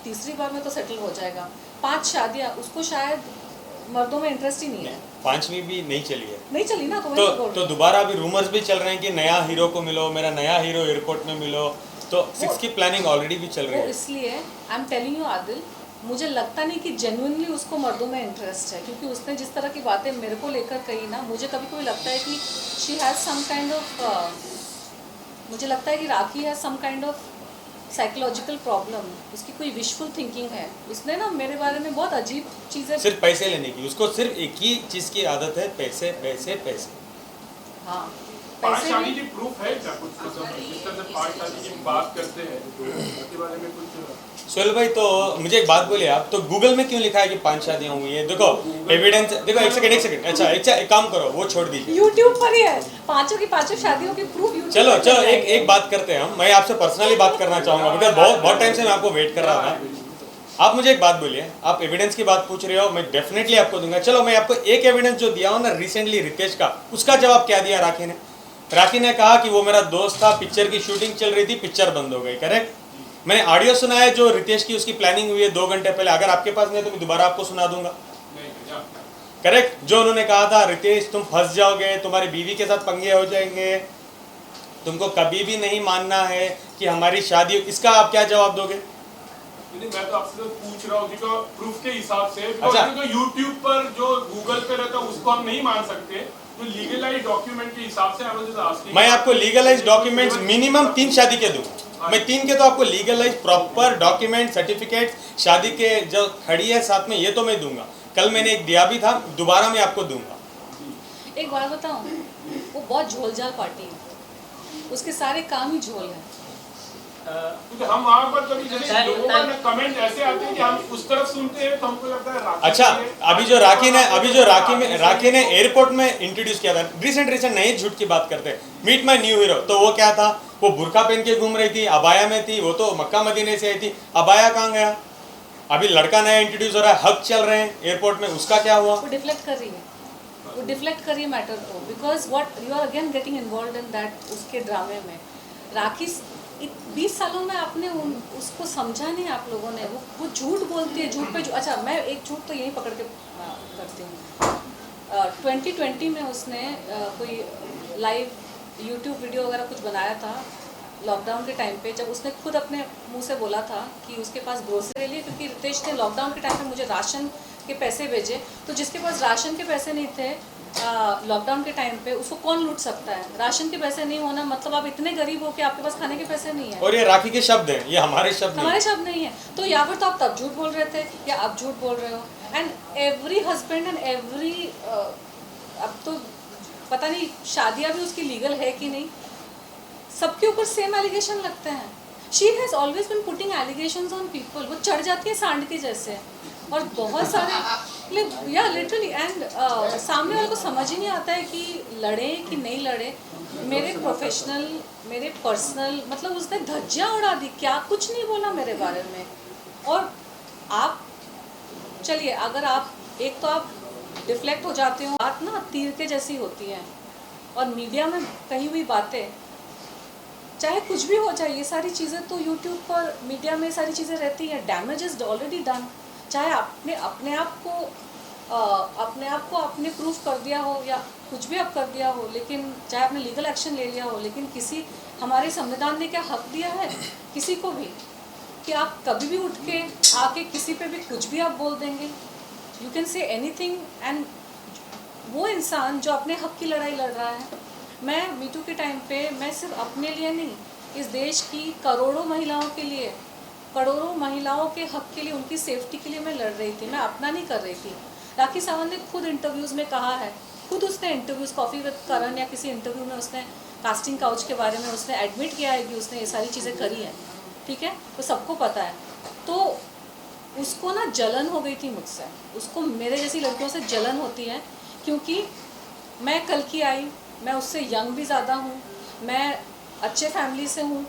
तीसरी बार में तो सेटल हो जाएगा। 5 शादियाँ, उसको शायद मर्दों में इंटरेस्ट ही नहीं है। 5वीं भी नहीं चली है, नहीं चली ना, तो वही बोल रही तो हूँ। दोबारा अभी रूमर्स भी चल रहे हैं कि नया हीरो को मिलो, मेरा नया हीरो एयरपोर्ट में मिलो, तो 6 की प्लानिंग ऑलरेडी भी चल रही वो है। इसलिए I am telling you Adil, मुझे लगता नहीं कि जेन्युइनली उसको मर्दों में इंटरेस्ट है, क्योंकि उसने जिस तरह की बातें मेरे को लेकर कही ना, मुझे कभी कभी लगता है कि she has some kind of, मुझे लगता है कि Rakhi has some kind of psychological problem, उसकी कोई विशफुल थिंकिंग है। उसने ना मेरे बारे में बहुत अजीब चीज़ें, सिर्फ पैसे लेने की, उसको सिर्फ एक ही चीज़ की आदत है, पैसे पैसे पैसे। हाँ पाँच पैसे शादी भी। की प्रूफ है क्या कुछ, मतलब जिस तरह से 5 शादी की बात करते हैं तो उसके बारे में कुछ? सोहेल भाई, तो मुझे एक बात बोलिए आप, तो गूगल में क्यों लिखा है कि 5 शादियां हुई है? देखो एविडेंस, देखो एक सेकंड, अच्छा एक काम करो, वो छोड़ दीजिए, यूट्यूब पर ही है, पांचों की पांचों शादियों के प्रूफ यूट्यूब चलो पर मिल जाएंगे। एक बात करते हैं हम। मैं आपसे पर्सनली बात करना चाहूंगा, बिकॉज बहुत टाइम से मैं आपको वेट कर रहा था। आप मुझे एक बात बोलिए, आप एविडेंस की बात पूछ रहे हो, मैं डेफिनेटली आपको दूंगा। चलो मैं आपको एक एविडेंस जो दिया हूँ ना रिसेंटली रितेश का, उसका जवाब क्या दिया राखी ने? राखी ने कहा कि वो मेरा दोस्त था, पिक्चर की शूटिंग चल रही थी, पिक्चर बंद हो गई, करेक्ट? मैंने ऑडियो सुना है जो रितेश की उसकी प्लानिंग हुई है 2 घंटे पहले, अगर आपके पास नहीं है तो मैं दोबारा आपको सुना दूंगा, करेक्ट? जो उन्होंने कहा था, रितेश तुम फंस जाओगे, तुम्हारी बीवी के साथ पंगे हो जाएंगे, तुमको कभी भी नहीं मानना है कि हमारी शादी, इसका आप क्या जवाब दोगे? नहीं, मैं तो आपसे पूछ रहा हूँ कि तो प्रूफ के हिसाब से, अच्छा। तो यूट्यूब पर जो गूगल पे रहता है उसको हम नहीं मान सकते, तो लीगलाइज डॉक्यूमेंट के हिसाब से हम just asking- मैं आपको लीगलाइज डॉक्यूमेंट्स मिनिमम 3 शादी के दूंगा, मैं 3 के तो आपको लीगलाइज प्रॉपर डॉक्यूमेंट सर्टिफिकेट शादी के जो खड़ी है साथ में, ये तो मैं दूंगा। कल मैंने एक दिया भी था, दोबारा मैं आपको दूंगा। एक बात बताऊं, वो बहुत झोलझाल पार्टी है, उसके सारे काम ही झोल है। क्योंकि हम वहाँ पर कभी जैसे लोगों का कमेंट ऐसे आते हैं कि हम उस तरफ सुनते हैं तो हमको लगता है राखी अच्छा, के लिए- अभी जो राखी ने एयरपोर्ट में इंट्रोड्यूस किया था, रिसेंट नहीं झूठ की बात करते, मीट माय न्यू हीरो, तो वो क्या था? वो बुर्का पहन के घूम रही थी, अबाया में थी, वो तो मक्का मदीने से आई थी, अबाया कहाँ गया? अभी लड़का नया इंट्रोड्यूस हो रहा है, हक चल रहे हैं एयरपोर्ट में, उसका क्या हुआ? वो डिफ्लेक्ट कर रही है, वो डिफ्लेक्ट कर रही है मैटर को, because what you are again getting involve in that, उसके ड्रामे में। राखी 20 सालों में आपने उसको समझा नहीं आप लोगों ने, वो झूठ बोलती है, झूठ पे झूठ। अच्छा, मैं एक झूठ तो यही पकड़ के करती हूँ। 2020 में उसने कोई लाइव यूट्यूब वीडियो वगैरह कुछ बनाया था लॉकडाउन के टाइम पे, जब उसने खुद अपने मुंह से बोला था कि उसके पास ग्रोसरी लिए, क्योंकि रितेश ने लॉकडाउन के टाइम पे मुझे राशन के पैसे भेजे, तो जिसके पास राशन के पैसे नहीं थे लॉकडाउन के टाइम पे, उसको कौन लूट सकता है? राशन के पैसे नहीं होना मतलब आप इतने गरीब हो कि आपके पास खाने के पैसे नहीं है। और ये राखी के शब्द हैं, ये हमारे शब्द हमारे शब्द नहीं है। तो या फिर तो आप तब झूठ बोल रहे थे या अब झूठ बोल रहे हो। And every husband and every, अब तो पता नहीं शादियाँ भी उसकी लीगल है कि नहीं, सबके ऊपर सेम एलिगेशन लगते हैं। She has always been putting allegations on people, वो चढ़ जाती है सांड के जैसे, और बहुत सारे या लिटरली। एंड सामने वाले को समझ ही नहीं आता है कि लड़े कि नहीं लड़े। मेरे प्रोफेशनल, मेरे पर्सनल, मतलब उसने धज्जियाँ उड़ा दी, क्या कुछ नहीं बोला मेरे बारे में। और आप चलिए, अगर आप एक तो आप डिफ्लेक्ट हो जाते हो, बात ना तीर के जैसी होती है, और मीडिया में कही हुई बातें चाहे कुछ भी हो जाए, ये सारी चीज़ें तो यूट्यूब पर मीडिया में सारी चीज़ें रहती हैं। डैमेज इज ऑलरेडी डन, चाहे आपने अपने आप को आपने प्रूफ कर दिया हो या कुछ भी आप कर दिया हो, लेकिन चाहे आपने लीगल एक्शन ले लिया हो, लेकिन किसी, हमारे संविधान ने क्या हक दिया है किसी को भी कि आप कभी भी उठ के आके किसी पे भी कुछ भी आप बोल देंगे, you can say anything. And वो इंसान जो अपने हक की लड़ाई लड़ रहा है, मैं मीटू के टाइम पे मैं सिर्फ अपने लिए नहीं, इस देश की करोड़ों महिलाओं के लिए, करोड़ों महिलाओं के हक के लिए, उनकी सेफ्टी के लिए मैं लड़ रही थी, मैं अपना नहीं कर रही थी। राखी सावंत ने खुद इंटरव्यूज़ में कहा है, खुद उसने इंटरव्यूज़ कॉफ़ी विद करण या किसी इंटरव्यू में उसने कास्टिंग काउच के बारे में उसने एडमिट किया है कि उसने ये सारी चीज़ें करी हैं, ठीक है, तो सबको पता है। तो उसको ना जलन हो गई थी मुझसे, उसको मेरे जैसी लड़कियों से जलन होती है, क्योंकि मैं कल की आई, मैं उससे यंग भी ज़्यादा हूँ, मैं अच्छे फैमिली से हूँ,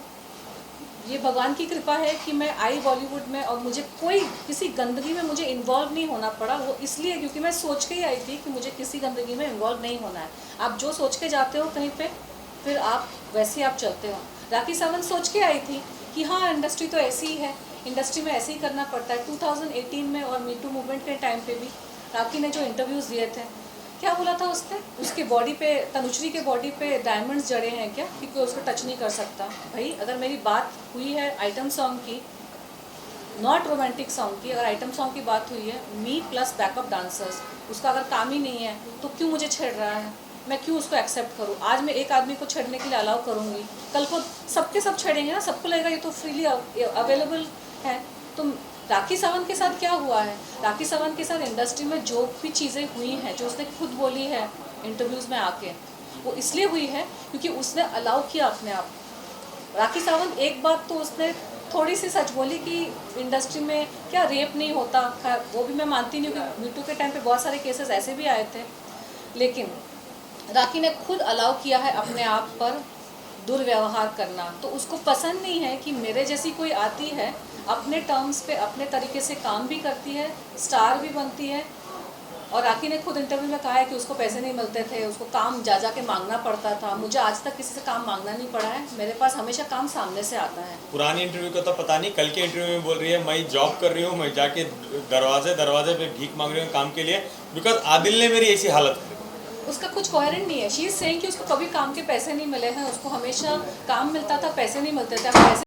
ये भगवान की कृपा है कि मैं आई बॉलीवुड में, और मुझे कोई किसी गंदगी में मुझे इन्वॉल्व नहीं होना पड़ा। वो इसलिए क्योंकि मैं सोच के ही आई थी कि मुझे किसी गंदगी में इन्वॉल्व नहीं होना है। आप जो सोच के जाते हो कहीं पे, फिर आप वैसे ही आप चलते हो। राखी सावंत सोच के आई थी कि हाँ इंडस्ट्री तो ऐसी ही है, इंडस्ट्री में ऐसे ही करना पड़ता है। 2018 में और मी टू मूवमेंट के टाइम पे भी राखी ने जो इंटरव्यूज़ दिए थे, क्या बोला था उसने, उसके बॉडी पे, तनुश्री के बॉडी पे डायमंड्स जड़े हैं क्या, कि कोई उसको टच नहीं कर सकता। भाई अगर मेरी बात हुई है आइटम सॉन्ग की, नॉट रोमांटिक सॉन्ग की, अगर आइटम सॉन्ग की बात हुई है, मी प्लस बैकअप डांसर्स, उसका अगर काम ही नहीं है तो क्यों मुझे छेड़ रहा है, मैं क्यों उसको एक्सेप्ट करूँ। आज मैं एक आदमी को छेड़ने के लिए अलाउ करूँगी, कल को सबके सब छेड़ेंगे ना, सबको लगेगा ये तो फ्रीली अवेलेबल है। तो राखी सावंत के साथ क्या हुआ है, राखी सावंत के साथ इंडस्ट्री में जो भी चीज़ें हुई हैं, जो उसने खुद बोली है इंटरव्यूज़ में आके, वो इसलिए हुई है क्योंकि उसने अलाउ किया अपने आप। राखी सावंत एक बात तो उसने थोड़ी सी सच बोली कि इंडस्ट्री में क्या रेप नहीं होता, खैर वो भी मैं मानती नहीं हूँ कि मीटू के टाइम पे बहुत सारे केसेस ऐसे भी आए थे, लेकिन राखी ने खुद अलाउ किया है अपने आप पर दुर्व्यवहार करना। तो उसको पसंद नहीं है कि मेरे जैसी कोई आती है, अपने टर्म्स पे अपने तरीके से काम भी करती है, स्टार भी बनती है। और राखी ने खुद इंटरव्यू में कहा है कि उसको पैसे नहीं मिलते थे, उसको काम जा जा के मांगना पड़ता था। मुझे आज तक किसी से काम मांगना नहीं पड़ा है, मेरे पास हमेशा काम सामने से आता है। पुरानी इंटरव्यू का तो पता नहीं, कल के इंटरव्यू में बोल रही है मैं जॉब कर रही हूँ, मैं जाके दरवाजे पे भीख मांग रही हूँ काम के लिए, बिकॉज आदिल ने मेरी ऐसी हालत करी। उसका कुछ कोहेरेंट नहीं है। शी इज सेइंग कि उसको कभी काम के पैसे नहीं मिले हैं, उसको हमेशा काम मिलता था, पैसे नहीं मिलते थे। अब पैसे